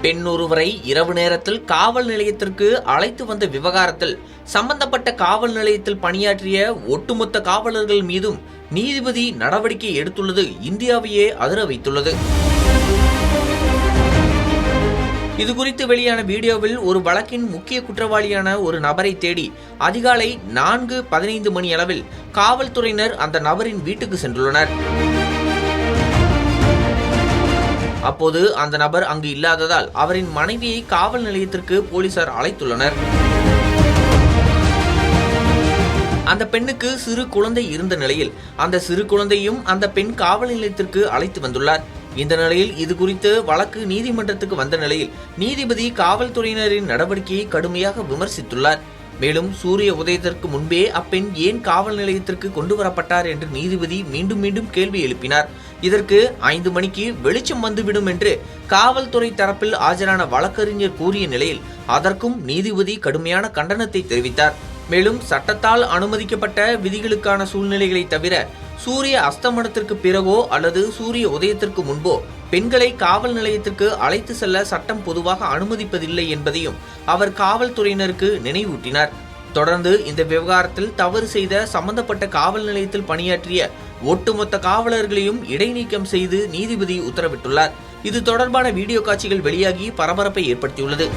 பெண் ஒருவரை இரவு நேரத்தில் காவல் நிலையத்திற்கு அழைத்து வந்த விவகாரத்தில் சம்பந்தப்பட்ட காவல் நிலையத்தில் பணியாற்றிய ஒட்டுமொத்த காவலர்கள் மீதும் நீதிபதி நடவடிக்கை எடுத்துள்ளது இந்தியாவையே அதிர வைத்துள்ளது. இதுகுறித்து வெளியான வீடியோவில் ஒரு வழக்கின் முக்கிய குற்றவாளியான ஒரு நபரை தேடி அதிகாலை 4:15 மணி அளவில் காவல்துறையினர் அந்த நபரின் வீட்டுக்கு சென்றுள்ளனர். அப்போது அந்த நபர் அங்கு இல்லாததால் அவரின் மனைவியை காவல் நிலையத்திற்கு போலீசார் அழைத்துள்ளனர். அந்த பெண்ணுக்கு சிறு குழந்தை இருந்த நிலையில் அந்த சிறு குழந்தையும் அந்த பெண் காவல் நிலையத்திற்கு அழைத்து வந்துள்ளார். இந்த நிலையில் இது குறித்து வழக்கு நீதிமன்றத்துக்கு வந்த நிலையில் நீதிபதி காவல்துறையினரின் நடவடிக்கையை கடுமையாக விமர்சித்துள்ளார். மேலும் சூரிய உதயத்திற்கு முன்பே அப்பெண் ஏன் காவல் நிலையத்திற்கு கொண்டு வரப்பட்டார் என்று நீதிபதி மீண்டும் கேள்வி எழுப்பினார். இதற்கு 5 மணிக்கு வெளிச்சம் வந்துவிடும் என்று காவல்துறை தரப்பில் ஆஜரான வழக்கறிஞர் கூறிய நிலையில் அதற்கும் நீதிபதி கடுமையான கண்டனத்தை தெரிவித்தார். மேலும் சட்டத்தால் அனுமதிக்கப்பட்ட விதிகளுக்கான சூழ்நிலைகளை தவிர சூரிய அஸ்தமனத்திற்கு பிறகோ அல்லது சூரிய உதயத்திற்கு முன்போ பெண்களை காவல் நிலையத்திற்கு அழைத்து செல்ல சட்டம் பொதுவாக அனுமதிப்பதில்லை என்பதையும் அவர் காவல்துறையினருக்கு நினைவூட்டினார். தொடர்ந்து இந்த விவகாரத்தில் தவறு செய்த சம்பந்தப்பட்ட காவல் நிலையத்தில் பணியாற்றிய ஒட்டுமொத்த காவலர்களையும் இடைநீக்கம் செய்து நீதிபதி உத்தரவிட்டுள்ளார். இது தொடர்பான வீடியோ காட்சிகள் வெளியாகி பரபரப்பை ஏற்படுத்தியுள்ளது.